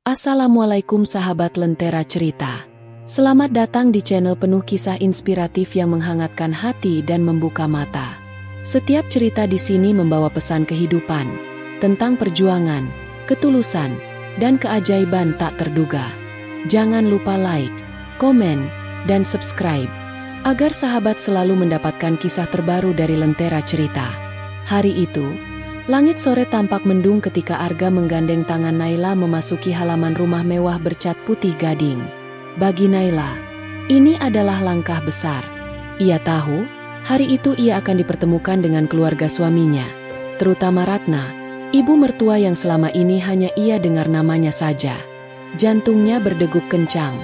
Assalamualaikum sahabat Lentera Cerita. Selamat datang di channel penuh kisah inspiratif yang menghangatkan hati dan membuka mata. Setiap cerita di sini membawa pesan kehidupan, tentang perjuangan, ketulusan, dan keajaiban tak terduga. Jangan lupa like, komen, dan subscribe, agar sahabat selalu mendapatkan kisah terbaru dari Lentera Cerita. Hari itu, langit sore tampak mendung ketika Arga menggandeng tangan Naila memasuki halaman rumah mewah bercat putih gading. Bagi Naila, ini adalah langkah besar. Ia tahu, hari itu ia akan dipertemukan dengan keluarga suaminya, terutama Ratna, ibu mertua yang selama ini hanya ia dengar namanya saja. Jantungnya berdegup kencang,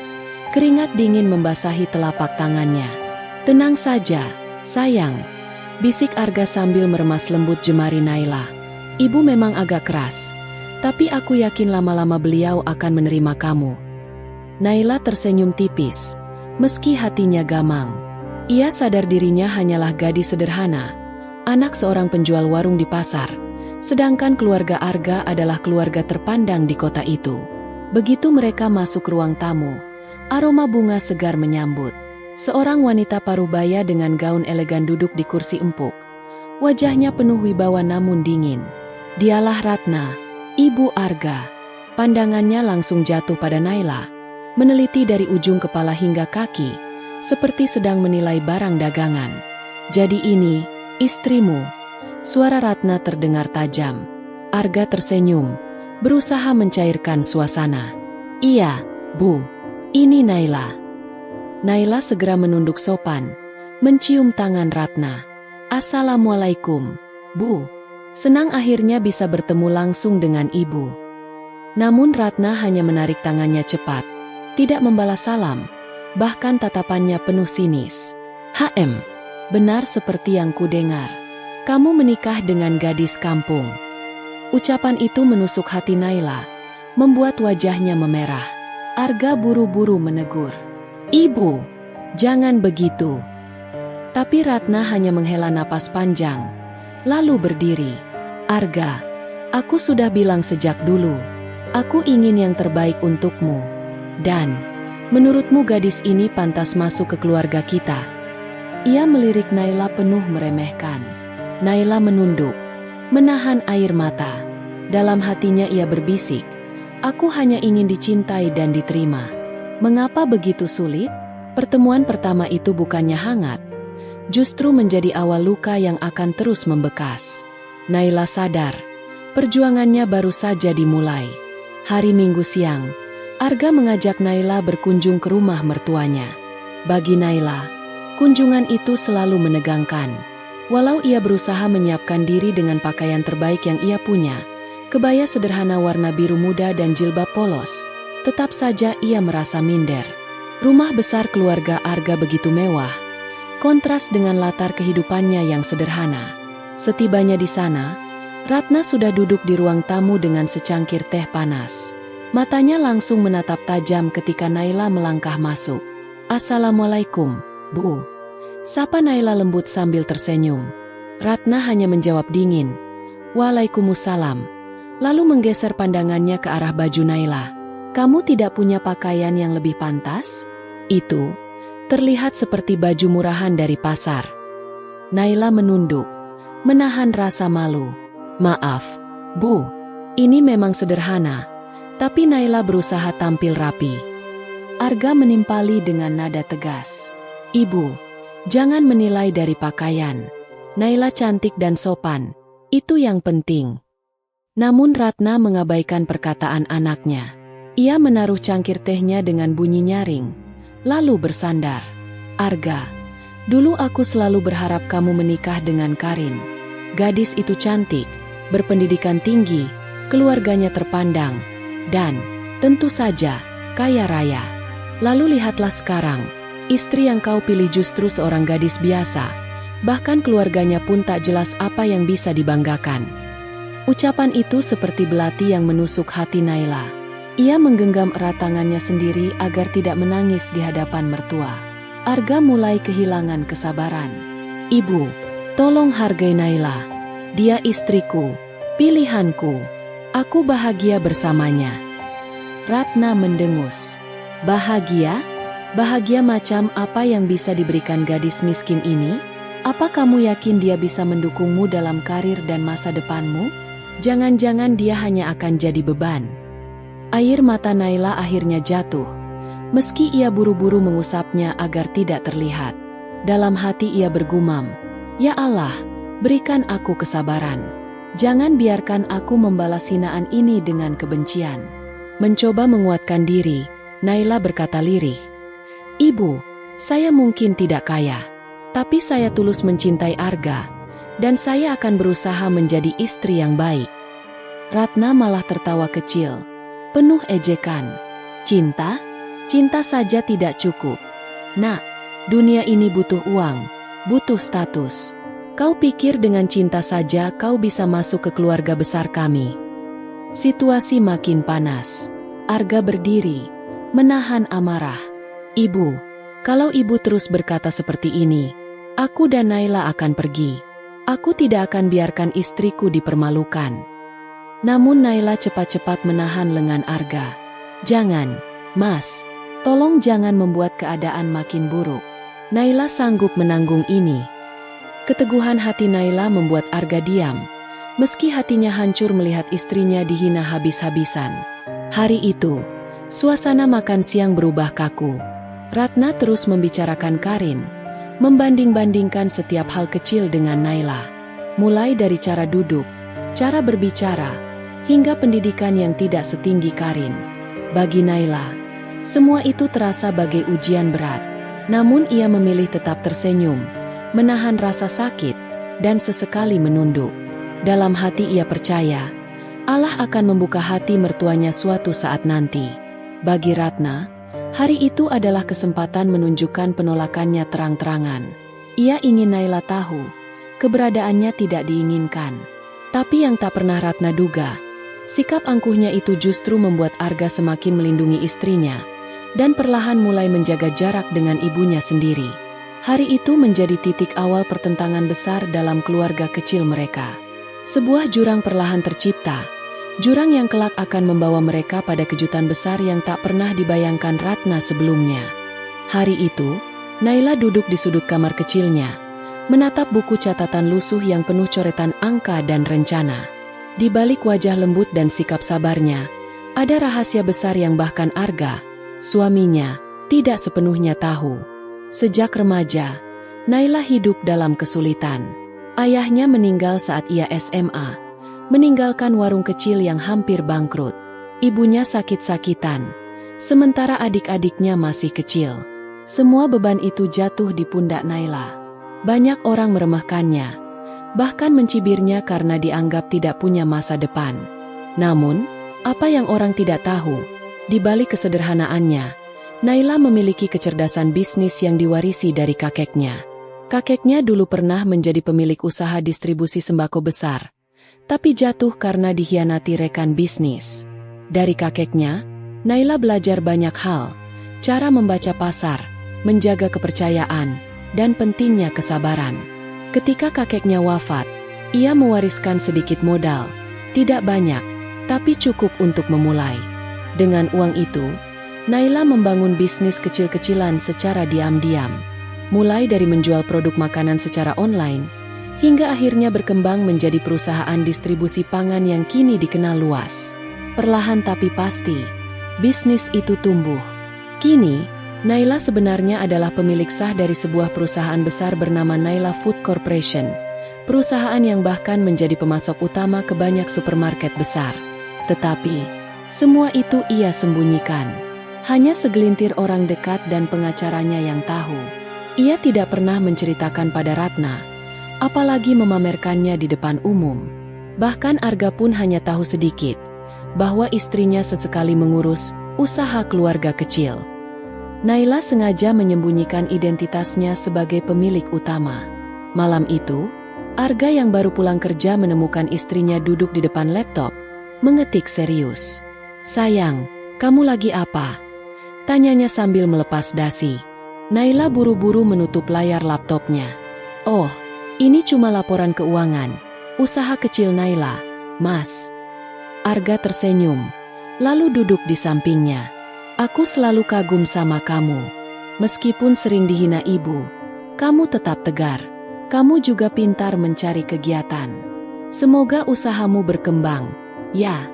keringat dingin membasahi telapak tangannya. "Tenang saja, sayang," bisik Arga sambil meremas lembut jemari Naila. "Ibu memang agak keras, tapi aku yakin lama-lama beliau akan menerima kamu." Naila tersenyum tipis, meski hatinya gamang. Ia sadar dirinya hanyalah gadis sederhana, anak seorang penjual warung di pasar, sedangkan keluarga Arga adalah keluarga terpandang di kota itu. Begitu mereka masuk ruang tamu, aroma bunga segar menyambut. Seorang wanita parubaya dengan gaun elegan duduk di kursi empuk. Wajahnya penuh wibawa namun dingin. Dialah Ratna, ibu Arga. Pandangannya langsung jatuh pada Naila, meneliti dari ujung kepala hingga kaki, seperti sedang menilai barang dagangan. "Jadi ini, istrimu?" Suara Ratna terdengar tajam. Arga tersenyum, berusaha mencairkan suasana. "Iya, Bu. Ini Naila." Naila segera menunduk sopan, mencium tangan Ratna. "Assalamualaikum, Bu. Senang akhirnya bisa bertemu langsung dengan ibu." Namun Ratna hanya menarik tangannya cepat, tidak membalas salam, bahkan tatapannya penuh sinis. Benar seperti yang kudengar. Kamu menikah dengan gadis kampung." Ucapan itu menusuk hati Naila, membuat wajahnya memerah. Arga buru-buru menegur, "Ibu, jangan begitu." Tapi Ratna hanya menghela napas panjang, lalu berdiri. "Arga, aku sudah bilang sejak dulu, aku ingin yang terbaik untukmu. Dan, menurutmu gadis ini pantas masuk ke keluarga kita?" Ia melirik Naila penuh meremehkan. Naila menunduk, menahan air mata. Dalam hatinya ia berbisik, "Aku hanya ingin dicintai dan diterima." Mengapa begitu sulit? Pertemuan pertama itu bukannya hangat, justru menjadi awal luka yang akan terus membekas. Naila sadar, perjuangannya baru saja dimulai. Hari Minggu siang, Arga mengajak Naila berkunjung ke rumah mertuanya. Bagi Naila, kunjungan itu selalu menegangkan. Walau ia berusaha menyiapkan diri dengan pakaian terbaik yang ia punya, kebaya sederhana warna biru muda dan jilbab polos, tetap saja ia merasa minder. Rumah besar keluarga Arga begitu mewah, kontras dengan latar kehidupannya yang sederhana. Setibanya di sana, Ratna sudah duduk di ruang tamu dengan secangkir teh panas. Matanya langsung menatap tajam ketika Naila melangkah masuk. "Assalamualaikum, Bu." Sapa Naila lembut sambil tersenyum. Ratna hanya menjawab dingin, "Waalaikumsalam." Lalu menggeser pandangannya ke arah baju Naila. "Kamu tidak punya pakaian yang lebih pantas? Itu terlihat seperti baju murahan dari pasar." Naila menunduk, menahan rasa malu. "Maaf, Bu, ini memang sederhana." Tapi Naila berusaha tampil rapi. Arga menimpali dengan nada tegas, "Ibu, jangan menilai dari pakaian. Naila cantik dan sopan, itu yang penting." Namun Ratna mengabaikan perkataan anaknya. Ia menaruh cangkir tehnya dengan bunyi nyaring, lalu bersandar. "Arga, dulu aku selalu berharap kamu menikah dengan Karin. Gadis itu cantik, berpendidikan tinggi, keluarganya terpandang, dan tentu saja kaya raya. Lalu lihatlah sekarang, istri yang kau pilih justru seorang gadis biasa, bahkan keluarganya pun tak jelas apa yang bisa dibanggakan." Ucapan itu seperti belati yang menusuk hati Naila. Ia menggenggam erat tangannya sendiri agar tidak menangis di hadapan mertua. Arga mulai kehilangan kesabaran. "Ibu, tolong hargai Naila. Dia istriku, pilihanku. Aku bahagia bersamanya." Ratna mendengus. Bahagia? Bahagia macam apa yang bisa diberikan gadis miskin ini? Apa kamu yakin dia bisa mendukungmu dalam karir dan masa depanmu? Jangan-jangan dia hanya akan jadi beban. Air mata Naila akhirnya jatuh. Meski ia buru-buru mengusapnya agar tidak terlihat. Dalam hati ia bergumam, "Ya Allah, berikan aku kesabaran. Jangan biarkan aku membalas hinaan ini dengan kebencian." Mencoba menguatkan diri, Naila berkata lirih, "Ibu, saya mungkin tidak kaya, tapi saya tulus mencintai Arga, dan saya akan berusaha menjadi istri yang baik." Ratna malah tertawa kecil, penuh ejekan. "Cinta? Cinta saja tidak cukup. Nak, dunia ini butuh uang, butuh status. Kau pikir dengan cinta saja kau bisa masuk ke keluarga besar kami?" Situasi makin panas. Arga berdiri, menahan amarah. "Ibu, kalau ibu terus berkata seperti ini, aku dan Naila akan pergi. Aku tidak akan biarkan istriku dipermalukan." Namun Naila cepat-cepat menahan lengan Arga. "Jangan, Mas. Tolong jangan membuat keadaan makin buruk. Naila sanggup menanggung ini." Keteguhan hati Naila membuat Arga diam, meski hatinya hancur melihat istrinya dihina habis-habisan. Hari itu, suasana makan siang berubah kaku. Ratna terus membicarakan Karin, membanding-bandingkan setiap hal kecil dengan Naila. Mulai dari cara duduk, cara berbicara, hingga pendidikan yang tidak setinggi Karin. Bagi Naila, semua itu terasa bagai ujian berat. Namun ia memilih tetap tersenyum, menahan rasa sakit, dan sesekali menunduk. Dalam hati ia percaya, Allah akan membuka hati mertuanya suatu saat nanti. Bagi Ratna, hari itu adalah kesempatan menunjukkan penolakannya terang-terangan. Ia ingin Naila tahu, keberadaannya tidak diinginkan. Tapi yang tak pernah Ratna duga, sikap angkuhnya itu justru membuat Arga semakin melindungi istrinya, dan perlahan mulai menjaga jarak dengan ibunya sendiri. Hari itu menjadi titik awal pertentangan besar dalam keluarga kecil mereka. Sebuah jurang perlahan tercipta, jurang yang kelak akan membawa mereka pada kejutan besar yang tak pernah dibayangkan Ratna sebelumnya. Hari itu, Naila duduk di sudut kamar kecilnya, menatap buku catatan lusuh yang penuh coretan angka dan rencana. Di balik wajah lembut dan sikap sabarnya, ada rahasia besar yang bahkan Arga, suaminya, tidak sepenuhnya tahu. Sejak remaja, Naila hidup dalam kesulitan. Ayahnya meninggal saat ia SMA, meninggalkan warung kecil yang hampir bangkrut. Ibunya sakit-sakitan, sementara adik-adiknya masih kecil. Semua beban itu jatuh di pundak Naila. Banyak orang meremehkannya, bahkan mencibirnya karena dianggap tidak punya masa depan. Namun, apa yang orang tidak tahu, di balik kesederhanaannya, Naila memiliki kecerdasan bisnis yang diwarisi dari kakeknya. Kakeknya dulu pernah menjadi pemilik usaha distribusi sembako besar, tapi jatuh karena dikhianati rekan bisnis. Dari kakeknya, Naila belajar banyak hal, cara membaca pasar, menjaga kepercayaan, dan pentingnya kesabaran. Ketika kakeknya wafat, ia mewariskan sedikit modal, tidak banyak, tapi cukup untuk memulai. Dengan uang itu, Naila membangun bisnis kecil-kecilan secara diam-diam. Mulai dari menjual produk makanan secara online, hingga akhirnya berkembang menjadi perusahaan distribusi pangan yang kini dikenal luas. Perlahan tapi pasti, bisnis itu tumbuh. Kini, Naila sebenarnya adalah pemilik sah dari sebuah perusahaan besar bernama Naila Food Corporation, perusahaan yang bahkan menjadi pemasok utama ke banyak supermarket besar. Tetapi, semua itu ia sembunyikan. Hanya segelintir orang dekat dan pengacaranya yang tahu. Ia tidak pernah menceritakan pada Ratna, apalagi memamerkannya di depan umum. Bahkan Arga pun hanya tahu sedikit, bahwa istrinya sesekali mengurus usaha keluarga kecil. Naila sengaja menyembunyikan identitasnya sebagai pemilik utama. Malam itu, Arga yang baru pulang kerja menemukan istrinya duduk di depan laptop, mengetik serius. "Sayang, kamu lagi apa?" tanyanya sambil melepas dasi. Naila buru-buru menutup layar laptopnya. "Oh, ini cuma laporan keuangan, usaha kecil Naila, Mas." Arga tersenyum, lalu duduk di sampingnya. Aku selalu kagum sama kamu. Meskipun sering dihina ibu, kamu tetap tegar. Kamu juga pintar mencari kegiatan. Semoga usahamu berkembang, ya.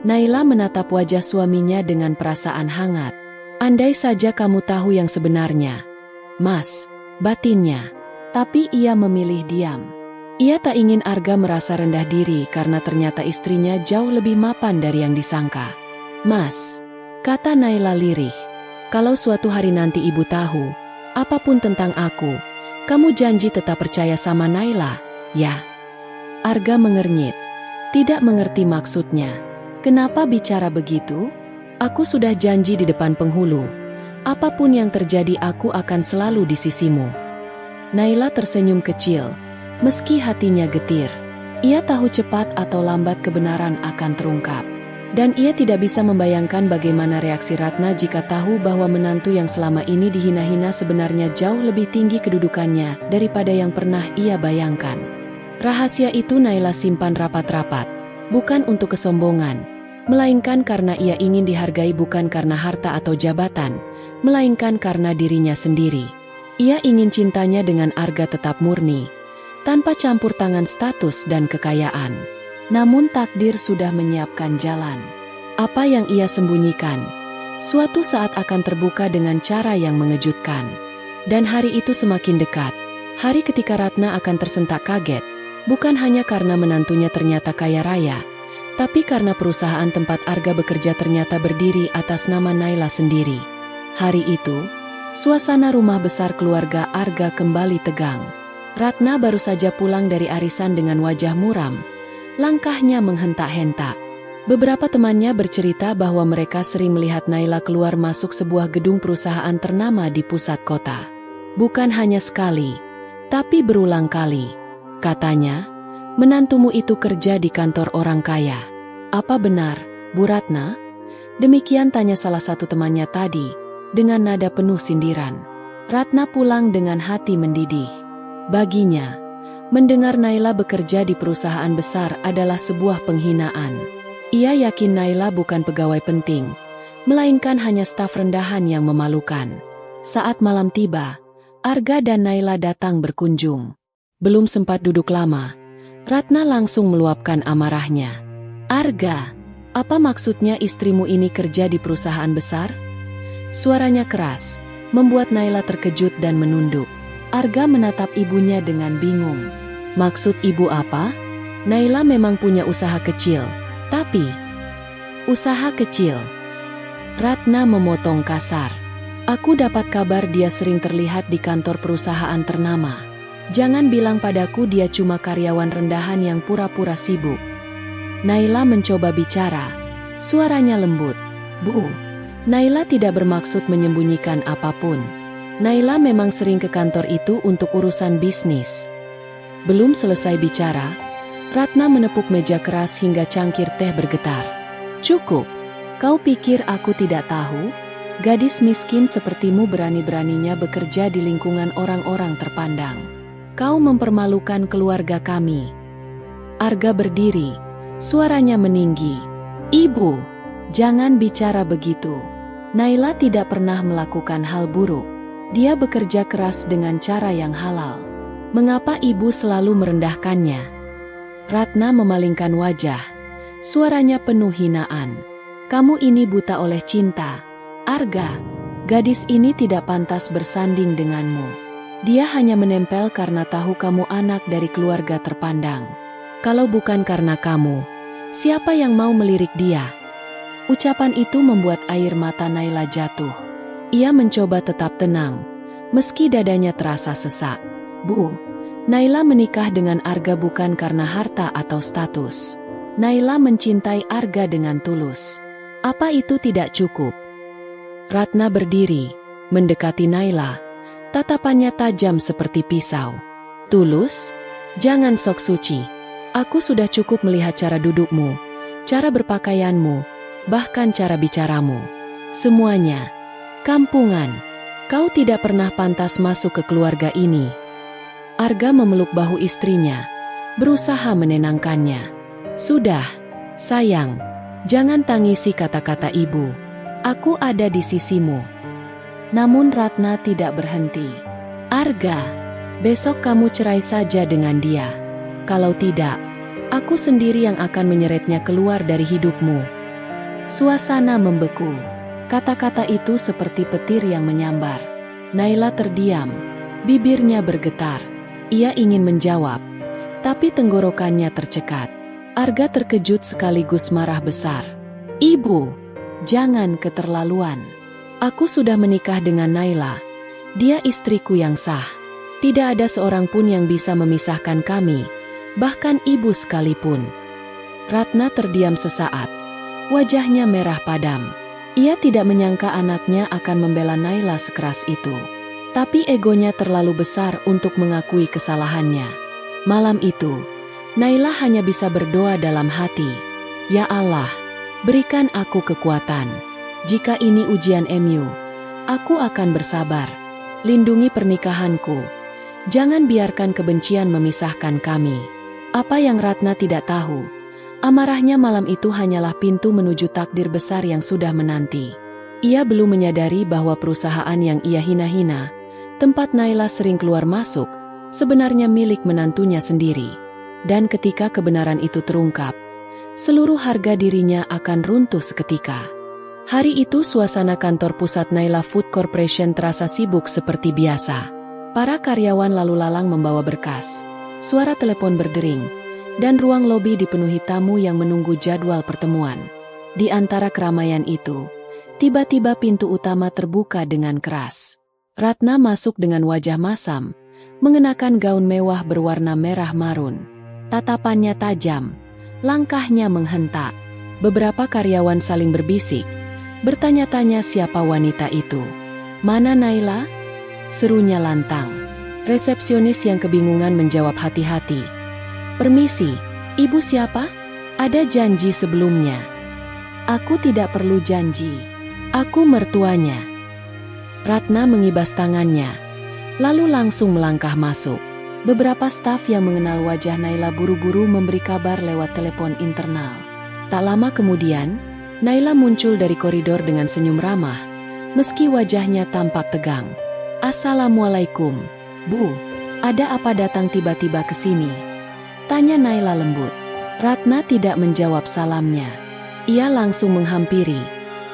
Naila menatap wajah suaminya dengan perasaan hangat. Andai saja kamu tahu yang sebenarnya, Mas, batinnya. Tapi ia memilih diam. Ia tak ingin Arga merasa rendah diri karena ternyata istrinya jauh lebih mapan dari yang disangka. Mas, kata Naila lirih, kalau suatu hari nanti ibu tahu apapun tentang aku, kamu janji tetap percaya sama Naila, ya? Arga mengernyit, tidak mengerti maksudnya. Kenapa bicara begitu? Aku sudah janji di depan penghulu. Apapun yang terjadi aku akan selalu di sisimu. Naila tersenyum kecil, meski hatinya getir. Ia tahu cepat atau lambat kebenaran akan terungkap. Dan ia tidak bisa membayangkan bagaimana reaksi Ratna jika tahu bahwa menantu yang selama ini dihina-hina sebenarnya jauh lebih tinggi kedudukannya daripada yang pernah ia bayangkan. Rahasia itu Naila simpan rapat-rapat, bukan untuk kesombongan, melainkan karena ia ingin dihargai, bukan karena harta atau jabatan, melainkan karena dirinya sendiri. Ia ingin cintanya dengan Arga tetap murni, tanpa campur tangan status dan kekayaan. Namun takdir sudah menyiapkan jalan. Apa yang ia sembunyikan, suatu saat akan terbuka dengan cara yang mengejutkan. Dan hari itu semakin dekat. Hari ketika Ratna akan tersentak kaget, bukan hanya karena menantunya ternyata kaya raya, tapi karena perusahaan tempat Arga bekerja ternyata berdiri atas nama Naila sendiri. Hari itu, suasana rumah besar keluarga Arga kembali tegang. Ratna baru saja pulang dari arisan dengan wajah muram. Langkahnya menghentak-hentak. Beberapa temannya bercerita bahwa mereka sering melihat Naila keluar masuk sebuah gedung perusahaan ternama di pusat kota. Bukan hanya sekali, tapi berulang kali. Katanya, menantumu itu kerja di kantor orang kaya. Apa benar, Bu Ratna? Demikian tanya salah satu temannya tadi, dengan nada penuh sindiran. Ratna pulang dengan hati mendidih. Baginya, mendengar Naila bekerja di perusahaan besar adalah sebuah penghinaan. Ia yakin Naila bukan pegawai penting, melainkan hanya staf rendahan yang memalukan. Saat malam tiba, Arga dan Naila datang berkunjung. Belum sempat duduk lama, Ratna langsung meluapkan amarahnya. Arga, apa maksudnya istrimu ini kerja di perusahaan besar? Suaranya keras, membuat Naila terkejut dan menunduk. Arga menatap ibunya dengan bingung. Maksud ibu apa? Naila memang punya usaha kecil, tapi... Usaha kecil? Ratna memotong kasar. Aku dapat kabar dia sering terlihat di kantor perusahaan ternama. Jangan bilang padaku dia cuma karyawan rendahan yang pura-pura sibuk. Naila mencoba bicara. Suaranya lembut. Bu, Naila tidak bermaksud menyembunyikan apapun. Naila memang sering ke kantor itu untuk urusan bisnis. Belum selesai bicara, Ratna menepuk meja keras hingga cangkir teh bergetar. Cukup, kau pikir aku tidak tahu? Gadis miskin sepertimu berani-beraninya bekerja di lingkungan orang-orang terpandang. Kau mempermalukan keluarga kami. Arga berdiri, suaranya meninggi. Ibu, jangan bicara begitu. Naila tidak pernah melakukan hal buruk. Dia bekerja keras dengan cara yang halal. Mengapa ibu selalu merendahkannya? Ratna memalingkan wajah. Suaranya penuh hinaan. Kamu ini buta oleh cinta. Arga, gadis ini tidak pantas bersanding denganmu. Dia hanya menempel karena tahu kamu anak dari keluarga terpandang. Kalau bukan karena kamu, siapa yang mau melirik dia? Ucapan itu membuat air mata Naila jatuh. Ia mencoba tetap tenang, meski dadanya terasa sesak. Bu, Naila menikah dengan Arga bukan karena harta atau status. Naila mencintai Arga dengan tulus. Apa itu tidak cukup? Ratna berdiri, mendekati Naila. Tatapannya tajam seperti pisau. Tulus? Jangan sok suci. Aku sudah cukup melihat cara dudukmu, cara berpakaianmu, bahkan cara bicaramu. Semuanya kampungan. Kau tidak pernah pantas masuk ke keluarga ini. Arga memeluk bahu istrinya, berusaha menenangkannya. Sudah, sayang. Jangan tangisi kata-kata ibu. Aku ada di sisimu. Namun Ratna tidak berhenti. Arga, besok kamu cerai saja dengan dia. Kalau tidak, aku sendiri yang akan menyeretnya keluar dari hidupmu. Suasana membeku. Kata-kata itu seperti petir yang menyambar. Naila terdiam. Bibirnya bergetar. Ia ingin menjawab, tapi tenggorokannya tercekat. Arga terkejut sekaligus marah besar. Ibu, jangan keterlaluan. Aku sudah menikah dengan Naila. Dia istriku yang sah. Tidak ada seorang pun yang bisa memisahkan kami, bahkan ibu sekalipun. Ratna terdiam sesaat. Wajahnya merah padam. Ia tidak menyangka anaknya akan membela Naila sekeras itu. Tapi egonya terlalu besar untuk mengakui kesalahannya. Malam itu, Naila hanya bisa berdoa dalam hati. Ya Allah, berikan aku kekuatan. Jika ini ujian MU, aku akan bersabar. Lindungi pernikahanku. Jangan biarkan kebencian memisahkan kami. Apa yang Ratna tidak tahu, amarahnya malam itu hanyalah pintu menuju takdir besar yang sudah menanti. Ia belum menyadari bahwa perusahaan yang ia hina-hina, tempat Naila sering keluar masuk, sebenarnya milik menantunya sendiri. Dan ketika kebenaran itu terungkap, seluruh harga dirinya akan runtuh seketika. Hari itu suasana kantor pusat Naila Food Corporation terasa sibuk seperti biasa. Para karyawan lalu lalang membawa berkas. Suara telepon berdering, dan ruang lobi dipenuhi tamu yang menunggu jadwal pertemuan. Di antara keramaian itu, tiba-tiba pintu utama terbuka dengan keras. Ratna masuk dengan wajah masam, mengenakan gaun mewah berwarna merah marun. Tatapannya tajam, langkahnya menghentak. Beberapa karyawan saling berbisik, bertanya-tanya siapa wanita itu. Mana Naila? Serunya lantang. Resepsionis yang kebingungan menjawab hati-hati. Permisi, ibu siapa? Ada janji sebelumnya. Aku tidak perlu janji. Aku mertuanya. Ratna mengibas tangannya, lalu langsung melangkah masuk. Beberapa staf yang mengenal wajah Naila buru-buru memberi kabar lewat telepon internal. Tak lama kemudian, Naila muncul dari koridor dengan senyum ramah, meski wajahnya tampak tegang. Assalamualaikum, Bu. Ada apa datang tiba-tiba ke sini? Tanya Naila lembut. Ratna tidak menjawab salamnya. Ia langsung menghampiri,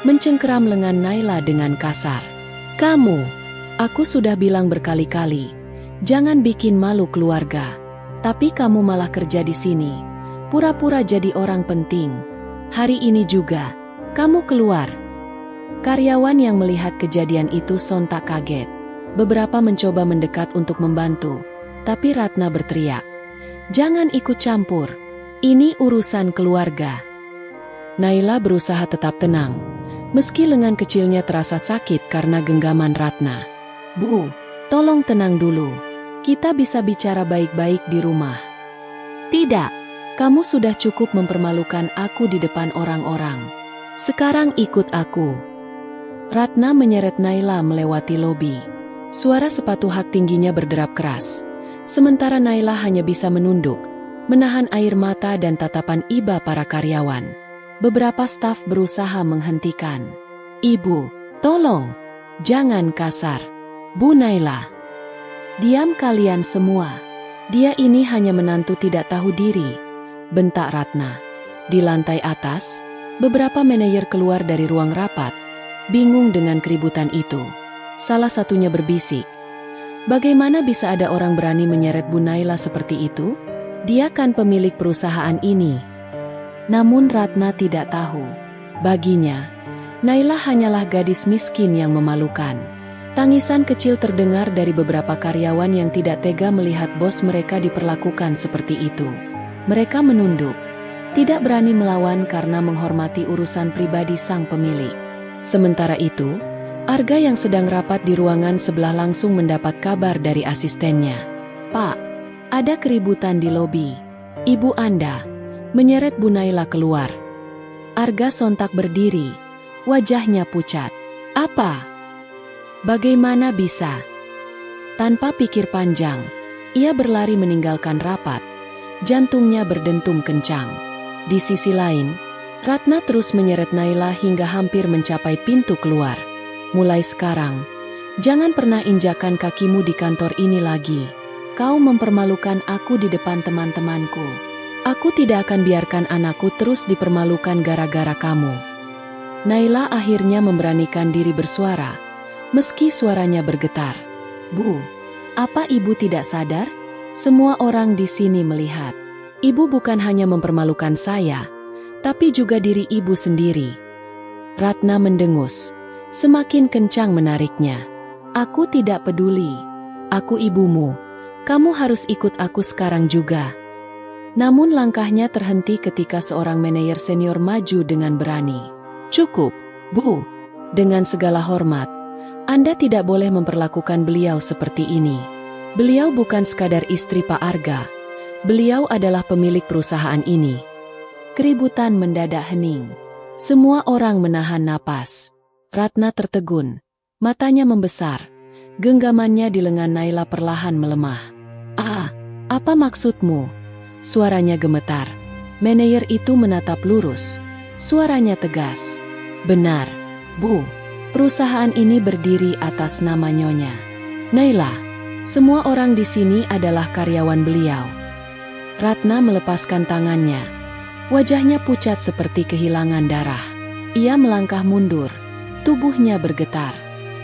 mencengkeram lengan Naila dengan kasar. Kamu, aku sudah bilang berkali-kali, jangan bikin malu keluarga. Tapi kamu malah kerja di sini, pura-pura jadi orang penting. Hari ini juga, kamu keluar. Karyawan yang melihat kejadian itu sontak kaget. Beberapa mencoba mendekat untuk membantu, tapi Ratna berteriak, jangan ikut campur. Ini urusan keluarga. Naila berusaha tetap tenang, meski lengan kecilnya terasa sakit karena genggaman Ratna. Bu, tolong tenang dulu. Kita bisa bicara baik-baik di rumah. Tidak, kamu sudah cukup mempermalukan aku di depan orang-orang. Sekarang ikut aku. Ratna menyeret Naila melewati lobi. Suara sepatu hak tingginya berderap keras. Sementara Naila hanya bisa menunduk, menahan air mata dan tatapan iba para karyawan. Beberapa staf berusaha menghentikan. Ibu, tolong, jangan kasar. Bu Naila. Diam kalian semua. Dia ini hanya menantu tidak tahu diri, bentak Ratna. Di lantai atas, beberapa manajer keluar dari ruang rapat, bingung dengan keributan itu. Salah satunya berbisik, bagaimana bisa ada orang berani menyeret Bu Naila seperti itu? Dia kan pemilik perusahaan ini. Namun Ratna tidak tahu. Baginya, Naila hanyalah gadis miskin yang memalukan. Tangisan kecil terdengar dari beberapa karyawan yang tidak tega melihat bos mereka diperlakukan seperti itu. Mereka menunduk, tidak berani melawan karena menghormati urusan pribadi sang pemilik. Sementara itu, Arga yang sedang rapat di ruangan sebelah langsung mendapat kabar dari asistennya. Pak, ada keributan di lobi. Ibu Anda menyeret Bu Naila keluar. Arga sontak berdiri, wajahnya pucat. Apa? Bagaimana bisa? Tanpa pikir panjang, ia berlari meninggalkan rapat. Jantungnya berdentum kencang. Di sisi lain, Ratna terus menyeret Naila hingga hampir mencapai pintu keluar. Mulai sekarang, jangan pernah injakan kakimu di kantor ini lagi. Kau mempermalukan aku di depan teman-temanku. Aku tidak akan biarkan anakku terus dipermalukan gara-gara kamu. Naila akhirnya memberanikan diri bersuara, meski suaranya bergetar. Bu, apa ibu tidak sadar? Semua orang di sini melihat. Ibu bukan hanya mempermalukan saya, tapi juga diri ibu sendiri. Ratna mendengus, semakin kencang menariknya. Aku tidak peduli. Aku ibumu. Kamu harus ikut aku sekarang juga. Namun langkahnya terhenti ketika seorang manajer senior maju dengan berani. Cukup, Bu. Dengan segala hormat, Anda tidak boleh memperlakukan beliau seperti ini. Beliau bukan sekadar istri Pak Arga. Beliau adalah pemilik perusahaan ini. Keributan mendadak hening. Semua orang menahan napas. Ratna tertegun. Matanya membesar. Genggamannya di lengan Naila perlahan melemah. Ah, apa maksudmu? Suaranya gemetar. Manajer itu menatap lurus. Suaranya tegas. Benar, Bu. Perusahaan ini berdiri atas nama Nyonya Naila. Semua orang di sini adalah karyawan beliau. Ratna melepaskan tangannya. Wajahnya pucat seperti kehilangan darah. Ia melangkah mundur. Tubuhnya bergetar.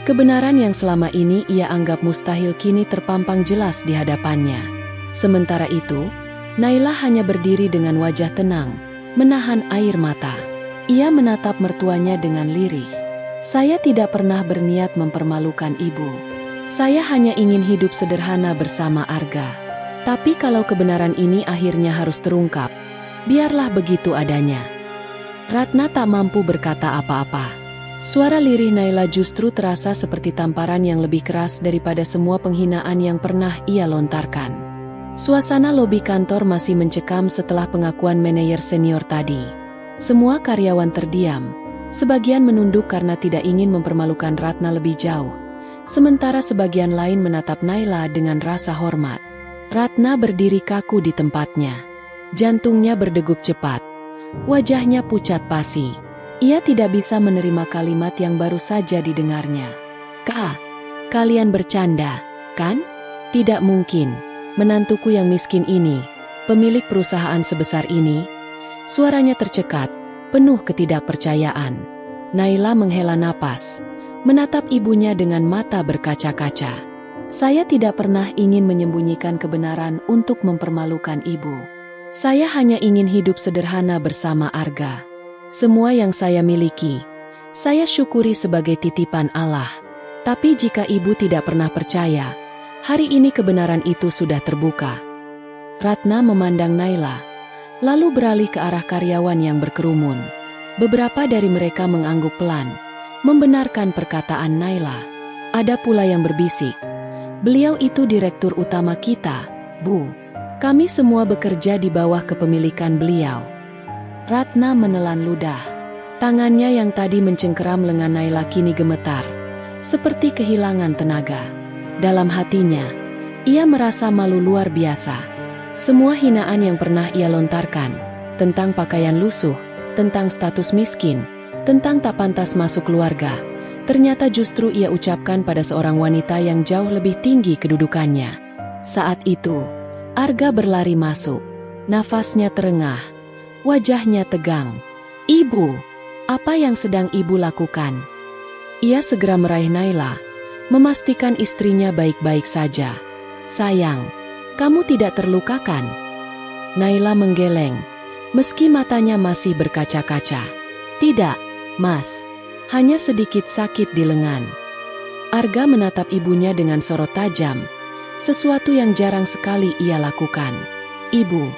Kebenaran yang selama ini ia anggap mustahil kini terpampang jelas di hadapannya. Sementara itu, Naila hanya berdiri dengan wajah tenang, menahan air mata. Ia menatap mertuanya dengan lirih. Saya tidak pernah berniat mempermalukan ibu. Saya hanya ingin hidup sederhana bersama Arga. Tapi kalau kebenaran ini akhirnya harus terungkap, biarlah begitu adanya. Ratna tak mampu berkata apa-apa. Suara lirih Naila justru terasa seperti tamparan yang lebih keras daripada semua penghinaan yang pernah ia lontarkan. Suasana lobi kantor masih mencekam setelah pengakuan manajer senior tadi. Semua karyawan terdiam. Sebagian menunduk karena tidak ingin mempermalukan Ratna lebih jauh. Sementara sebagian lain menatap Naila dengan rasa hormat. Ratna berdiri kaku di tempatnya. Jantungnya berdegup cepat. Wajahnya pucat pasi. Ia tidak bisa menerima kalimat yang baru saja didengarnya. Kalian bercanda, kan? Tidak mungkin. Menantuku yang miskin ini, pemilik perusahaan sebesar ini. Suaranya tercekat, penuh ketidakpercayaan. Naila menghela napas, menatap ibunya dengan mata berkaca-kaca. Saya tidak pernah ingin menyembunyikan kebenaran untuk mempermalukan ibu. Saya hanya ingin hidup sederhana bersama Arga. Semua yang saya miliki, saya syukuri sebagai titipan Allah. Tapi jika ibu tidak pernah percaya, hari ini kebenaran itu sudah terbuka. Ratna memandang Naila, lalu beralih ke arah karyawan yang berkerumun. Beberapa dari mereka mengangguk pelan, membenarkan perkataan Naila. Ada pula yang berbisik, beliau itu direktur utama kita, Bu. Kami semua bekerja di bawah kepemilikan beliau. Ratna menelan ludah. Tangannya yang tadi mencengkeram lengan Naila kini gemetar, seperti kehilangan tenaga. Dalam hatinya, ia merasa malu luar biasa. Semua hinaan yang pernah ia lontarkan, tentang pakaian lusuh, tentang status miskin, tentang tak pantas masuk keluarga, ternyata justru ia ucapkan pada seorang wanita yang jauh lebih tinggi kedudukannya. Saat itu, Arga berlari masuk. Nafasnya terengah. Wajahnya tegang. Ibu, apa yang sedang ibu lakukan? Ia segera meraih Naila, memastikan istrinya baik-baik saja. Sayang, kamu tidak terluka kan? Naila menggeleng, meski matanya masih berkaca-kaca. Tidak, Mas. Hanya sedikit sakit di lengan. Arga menatap ibunya dengan sorot tajam. Sesuatu yang jarang sekali ia lakukan. Ibu,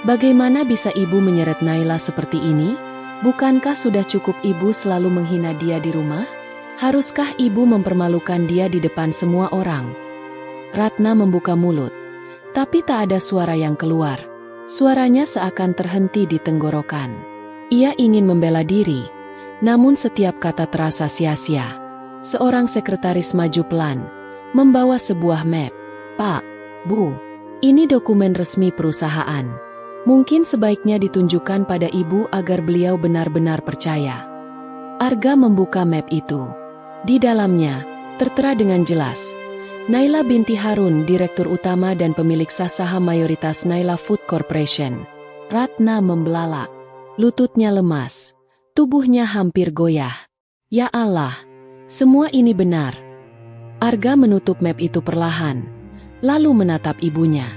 bagaimana bisa ibu menyeret Naila seperti ini? Bukankah sudah cukup ibu selalu menghina dia di rumah? Haruskah ibu mempermalukan dia di depan semua orang? Ratna membuka mulut, tapi tak ada suara yang keluar. Suaranya seakan terhenti di tenggorokan. Ia ingin membela diri, namun setiap kata terasa sia-sia. Seorang sekretaris maju pelan, membawa sebuah map. Pak, Bu, ini dokumen resmi perusahaan. Mungkin sebaiknya ditunjukkan pada ibu agar beliau benar-benar percaya. Arga membuka map itu. Di dalamnya, tertera dengan jelas, Naila binti Harun, Direktur Utama dan pemilik saham mayoritas Naila Food Corporation. Ratna membelalak. Lututnya lemas. Tubuhnya hampir goyah. Ya Allah, semua ini benar. Arga menutup map itu perlahan, lalu menatap ibunya.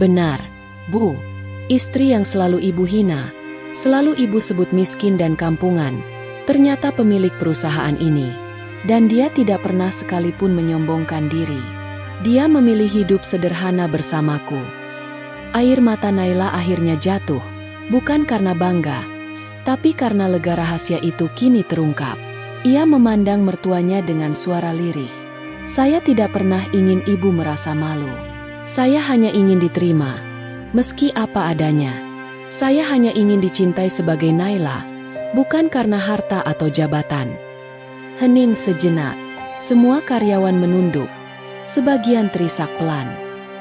Benar, Bu. Istri yang selalu ibu hina, selalu ibu sebut miskin dan kampungan, ternyata pemilik perusahaan ini. Dan dia tidak pernah sekalipun menyombongkan diri. Dia memilih hidup sederhana bersamaku. Air mata Naila akhirnya jatuh, bukan karena bangga, tapi karena lega rahasia itu kini terungkap. Ia memandang mertuanya dengan suara lirih. Saya tidak pernah ingin ibu merasa malu. Saya hanya ingin diterima, meski apa adanya. Saya hanya ingin dicintai sebagai Naila, bukan karena harta atau jabatan. Hening sejenak. Semua karyawan menunduk. Sebagian terisak pelan.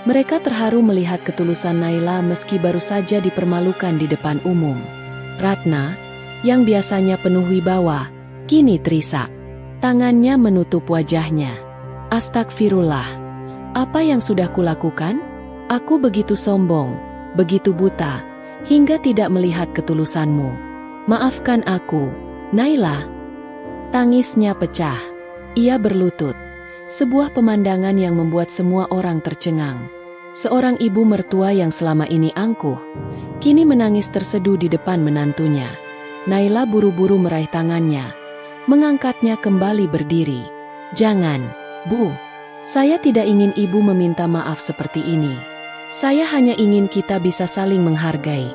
Mereka terharu melihat ketulusan Naila meski baru saja dipermalukan di depan umum. Ratna, yang biasanya penuh wibawa, kini terisak. Tangannya menutup wajahnya. Astagfirullah. Apa yang sudah kulakukan? Aku begitu sombong, begitu buta, hingga tidak melihat ketulusanmu. Maafkan aku, Naila. Tangisnya pecah. Ia berlutut. Sebuah pemandangan yang membuat semua orang tercengang. Seorang ibu mertua yang selama ini angkuh, kini menangis terseduh di depan menantunya. Naila buru-buru meraih tangannya, mengangkatnya kembali berdiri. Jangan, Bu. Saya tidak ingin ibu meminta maaf seperti ini. Saya hanya ingin kita bisa saling menghargai.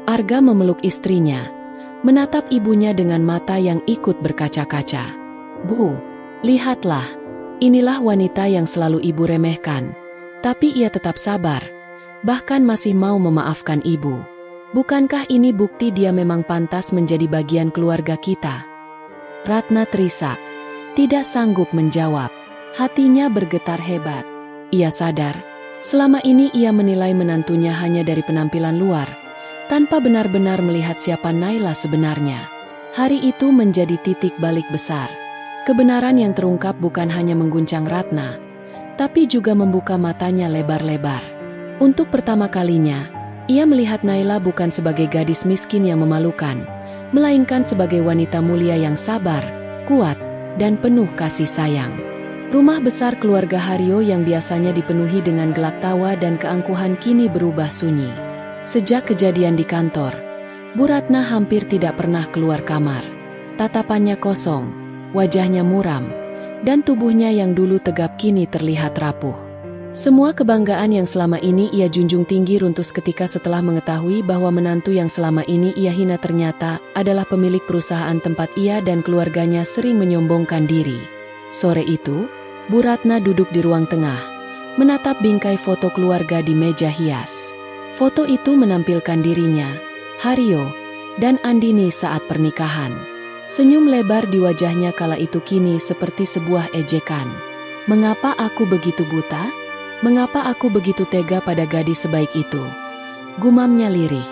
Arga memeluk istrinya, menatap ibunya dengan mata yang ikut berkaca-kaca. Bu, lihatlah. Inilah wanita yang selalu ibu remehkan. Tapi ia tetap sabar, bahkan masih mau memaafkan ibu. Bukankah ini bukti dia memang pantas menjadi bagian keluarga kita? Ratna terisak, tidak sanggup menjawab. Hatinya bergetar hebat. Ia sadar, selama ini ia menilai menantunya hanya dari penampilan luar, tanpa benar-benar melihat siapa Naila sebenarnya. Hari itu menjadi titik balik besar. Kebenaran yang terungkap bukan hanya mengguncang Ratna, tapi juga membuka matanya lebar-lebar. Untuk pertama kalinya, ia melihat Naila bukan sebagai gadis miskin yang memalukan, melainkan sebagai wanita mulia yang sabar, kuat, dan penuh kasih sayang. Rumah besar keluarga Haryo yang biasanya dipenuhi dengan gelak tawa dan keangkuhan kini berubah sunyi. Sejak kejadian di kantor, Bu Ratna hampir tidak pernah keluar kamar. Tatapannya kosong, wajahnya muram, dan tubuhnya yang dulu tegap kini terlihat rapuh. Semua kebanggaan yang selama ini ia junjung tinggi runtuh seketika setelah mengetahui bahwa menantu yang selama ini ia hina ternyata adalah pemilik perusahaan tempat ia dan keluarganya sering menyombongkan diri. Sore itu, Bu Ratna duduk di ruang tengah, menatap bingkai foto keluarga di meja hias. Foto itu menampilkan dirinya, Haryo, dan Andini saat pernikahan. Senyum lebar di wajahnya kala itu kini seperti sebuah ejekan. Mengapa aku begitu buta? Mengapa aku begitu tega pada gadis sebaik itu? Gumamnya lirih.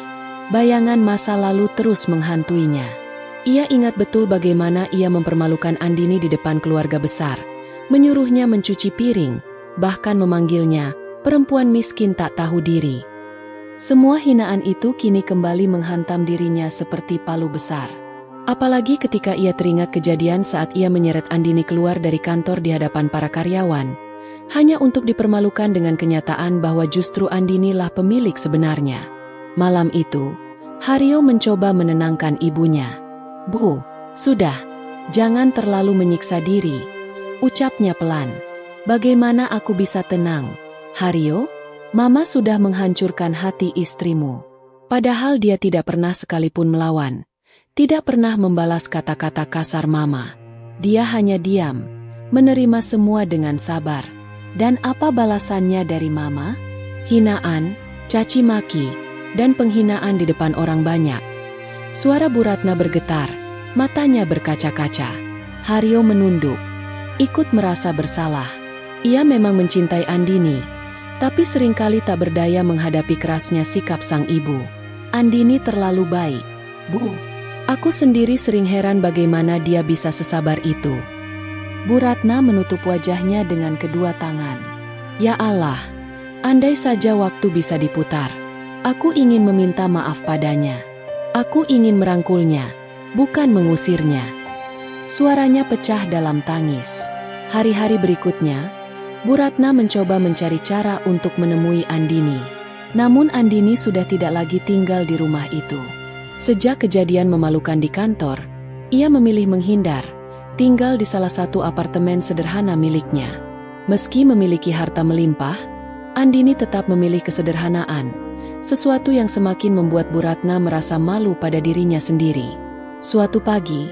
Bayangan masa lalu terus menghantuinya. Ia ingat betul bagaimana ia mempermalukan Andini di depan keluarga besar, menyuruhnya mencuci piring, bahkan memanggilnya perempuan miskin tak tahu diri. Semua hinaan itu kini kembali menghantam dirinya seperti palu besar. Apalagi ketika ia teringat kejadian saat ia menyeret Andini keluar dari kantor di hadapan para karyawan, hanya untuk dipermalukan dengan kenyataan bahwa justru Andini lah pemilik sebenarnya. Malam itu, Haryo mencoba menenangkan ibunya. Bu, sudah, jangan terlalu menyiksa diri, ucapnya pelan. Bagaimana aku bisa tenang? Haryo, Mama sudah menghancurkan hati istrimu. Padahal dia tidak pernah sekalipun melawan. Tidak pernah membalas kata-kata kasar Mama. Dia hanya diam, menerima semua dengan sabar. Dan apa balasannya dari Mama? Hinaan, caci maki, dan penghinaan di depan orang banyak. Suara Bu Ratna bergetar, matanya berkaca-kaca. Haryo menunduk, ikut merasa bersalah. Ia memang mencintai Andini, tapi seringkali tak berdaya menghadapi kerasnya sikap sang ibu. Andini terlalu baik, Bu. Aku sendiri sering heran bagaimana dia bisa sesabar itu. Bu Ratna menutup wajahnya dengan kedua tangan. Ya Allah, andai saja waktu bisa diputar. Aku ingin meminta maaf padanya. Aku ingin merangkulnya, bukan mengusirnya. Suaranya pecah dalam tangis. Hari-hari berikutnya, Bu Ratna mencoba mencari cara untuk menemui Andini. Namun Andini sudah tidak lagi tinggal di rumah itu. Sejak kejadian memalukan di kantor, ia memilih menghindar, tinggal di salah satu apartemen sederhana miliknya. Meski memiliki harta melimpah, Andini tetap memilih kesederhanaan, sesuatu yang semakin membuat Bu Ratna merasa malu pada dirinya sendiri. Suatu pagi,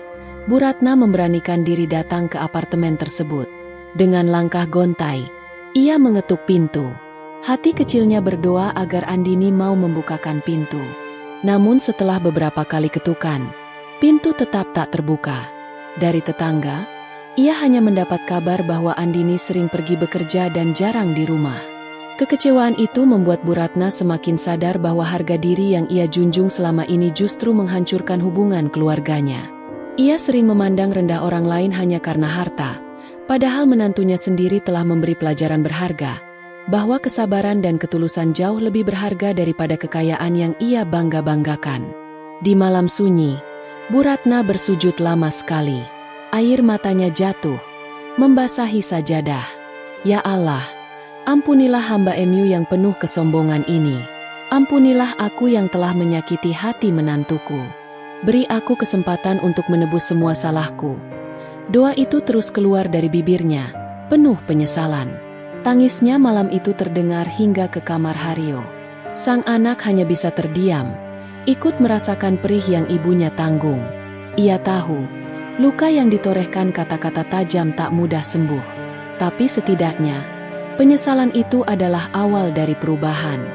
Bu Ratna memberanikan diri datang ke apartemen tersebut. Dengan langkah gontai, ia mengetuk pintu. Hati kecilnya berdoa agar Andini mau membukakan pintu. Namun setelah beberapa kali ketukan, pintu tetap tak terbuka. Dari tetangga, ia hanya mendapat kabar bahwa Andini sering pergi bekerja dan jarang di rumah. Kekecewaan itu membuat Bu Ratna semakin sadar bahwa harga diri yang ia junjung selama ini justru menghancurkan hubungan keluarganya. Ia sering memandang rendah orang lain hanya karena harta. Padahal menantunya sendiri telah memberi pelajaran berharga, bahwa kesabaran dan ketulusan jauh lebih berharga daripada kekayaan yang ia bangga-banggakan. Di malam sunyi, Bu Ratna bersujud lama sekali. Air matanya jatuh, membasahi sajadah. Ya Allah, ampunilah hamba MU yang penuh kesombongan ini. Ampunilah aku yang telah menyakiti hati menantuku. Beri aku kesempatan untuk menebus semua salahku. Doa itu terus keluar dari bibirnya, penuh penyesalan. Tangisnya malam itu terdengar hingga ke kamar Haryo. Sang anak hanya bisa terdiam, ikut merasakan perih yang ibunya tanggung. Ia tahu, luka yang ditorehkan kata-kata tajam tak mudah sembuh. Tapi setidaknya, penyesalan itu adalah awal dari perubahan.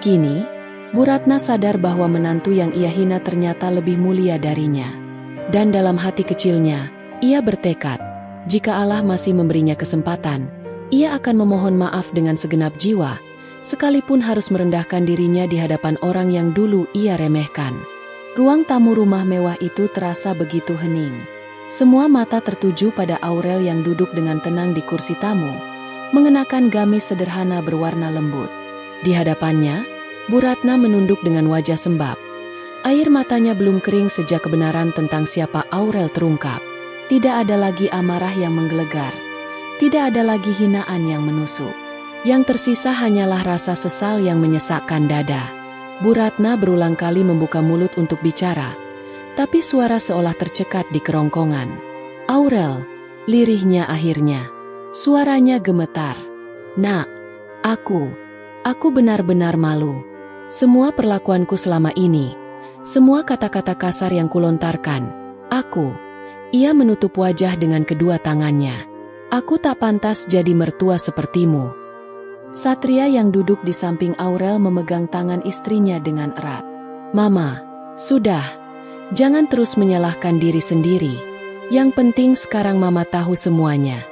Kini, Bu Ratna sadar bahwa menantu yang ia hina ternyata lebih mulia darinya. Dan dalam hati kecilnya, ia bertekad, jika Allah masih memberinya kesempatan, ia akan memohon maaf dengan segenap jiwa, sekalipun harus merendahkan dirinya di hadapan orang yang dulu ia remehkan. Ruang tamu rumah mewah itu terasa begitu hening. Semua mata tertuju pada Aurel yang duduk dengan tenang di kursi tamu, mengenakan gamis sederhana berwarna lembut. Di hadapannya, Bu Ratna menunduk dengan wajah sembab. Air matanya belum kering sejak kebenaran tentang siapa Aurel terungkap. Tidak ada lagi amarah yang menggelegar. Tidak ada lagi hinaan yang menusuk. Yang tersisa hanyalah rasa sesal yang menyesakkan dada. Bu Ratna berulang kali membuka mulut untuk bicara, tapi suara seolah tercekat di kerongkongan. Aurel, lirihnya akhirnya. Suaranya gemetar. Nak, aku benar-benar malu. Semua perlakuanku selama ini, semua kata-kata kasar yang kulontarkan, Ia menutup wajah dengan kedua tangannya. Aku tak pantas jadi mertua sepertimu. Satria yang duduk di samping Aurel memegang tangan istrinya dengan erat. Mama, sudah. Jangan terus menyalahkan diri sendiri. Yang penting sekarang Mama tahu semuanya.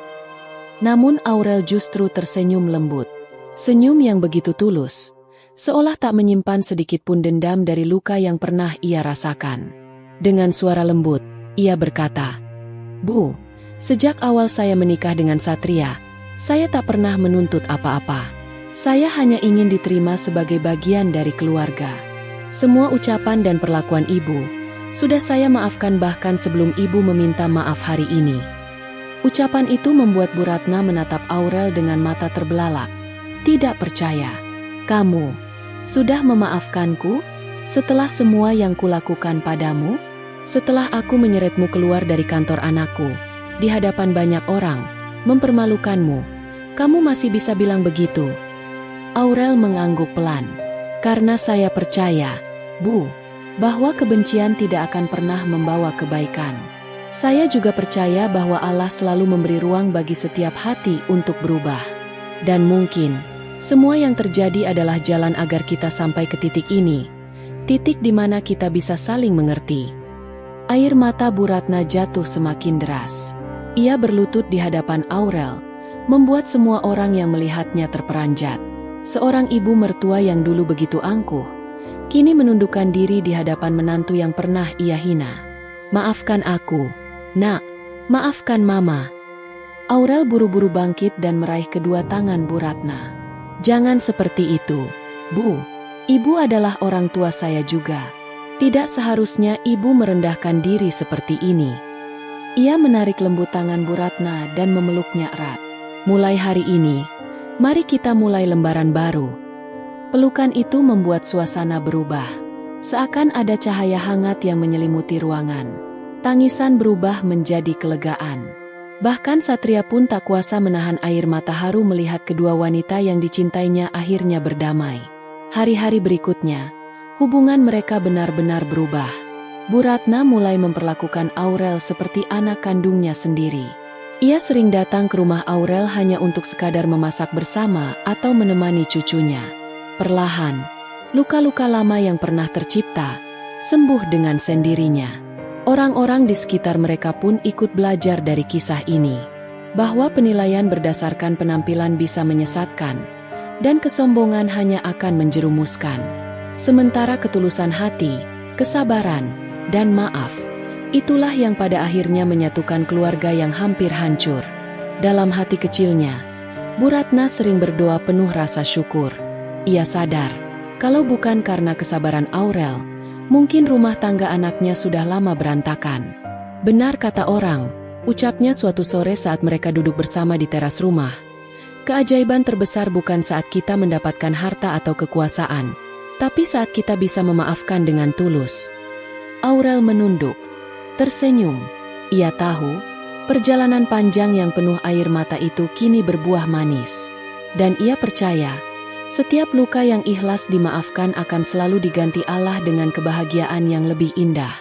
Namun Aurel justru tersenyum lembut. Senyum yang begitu tulus, seolah tak menyimpan sedikit pun dendam dari luka yang pernah ia rasakan. Dengan suara lembut, ia berkata, Bu, sejak awal saya menikah dengan Satria, saya tak pernah menuntut apa-apa. Saya hanya ingin diterima sebagai bagian dari keluarga. Semua ucapan dan perlakuan ibu, sudah saya maafkan bahkan sebelum ibu meminta maaf hari ini. Ucapan itu membuat Bu Ratna menatap Aurel dengan mata terbelalak. Tidak percaya. Kamu sudah memaafkanku? Setelah semua yang kulakukan padamu? Setelah aku menyeretmu keluar dari kantor anakku, di hadapan banyak orang, mempermalukanmu, kamu masih bisa bilang begitu? Aurel mengangguk pelan. Karena saya percaya, Bu, bahwa kebencian tidak akan pernah membawa kebaikan. Saya juga percaya bahwa Allah selalu memberi ruang bagi setiap hati untuk berubah. Dan mungkin, semua yang terjadi adalah jalan agar kita sampai ke titik ini. Titik di mana kita bisa saling mengerti. Air mata Bu Ratna jatuh semakin deras. Ia berlutut di hadapan Aurel, membuat semua orang yang melihatnya terperanjat. Seorang ibu mertua yang dulu begitu angkuh, kini menundukkan diri di hadapan menantu yang pernah ia hina. "Maafkan aku, Nak. Maafkan Mama." Aurel buru-buru bangkit dan meraih kedua tangan Bu Ratna. "Jangan seperti itu, Bu. Ibu adalah orang tua saya juga. Tidak seharusnya ibu merendahkan diri seperti ini." Ia menarik lembut tangan Bu Ratna dan memeluknya erat. "Mulai hari ini, mari kita mulai lembaran baru." Pelukan itu membuat suasana berubah. Seakan ada cahaya hangat yang menyelimuti ruangan. Tangisan berubah menjadi kelegaan. Bahkan Satria pun tak kuasa menahan air mata haru melihat kedua wanita yang dicintainya akhirnya berdamai. Hari-hari berikutnya, hubungan mereka benar-benar berubah. Bu Ratna mulai memperlakukan Aurel seperti anak kandungnya sendiri. Ia sering datang ke rumah Aurel hanya untuk sekadar memasak bersama atau menemani cucunya. Perlahan, luka-luka lama yang pernah tercipta sembuh dengan sendirinya. Orang-orang di sekitar mereka pun ikut belajar dari kisah ini, bahwa penilaian berdasarkan penampilan bisa menyesatkan, dan kesombongan hanya akan menjerumuskan. Sementara ketulusan hati, kesabaran, dan maaf, itulah yang pada akhirnya menyatukan keluarga yang hampir hancur. Dalam hati kecilnya, Bu Ratna sering berdoa penuh rasa syukur. Ia sadar, kalau bukan karena kesabaran Aurel, mungkin rumah tangga anaknya sudah lama berantakan. "Benar kata orang," ucapnya suatu sore saat mereka duduk bersama di teras rumah. "Keajaiban terbesar bukan saat kita mendapatkan harta atau kekuasaan, tapi saat kita bisa memaafkan dengan tulus." Aurel menunduk, tersenyum. Ia tahu, perjalanan panjang yang penuh air mata itu kini berbuah manis. Dan ia percaya, setiap luka yang ikhlas dimaafkan akan selalu diganti Allah dengan kebahagiaan yang lebih indah.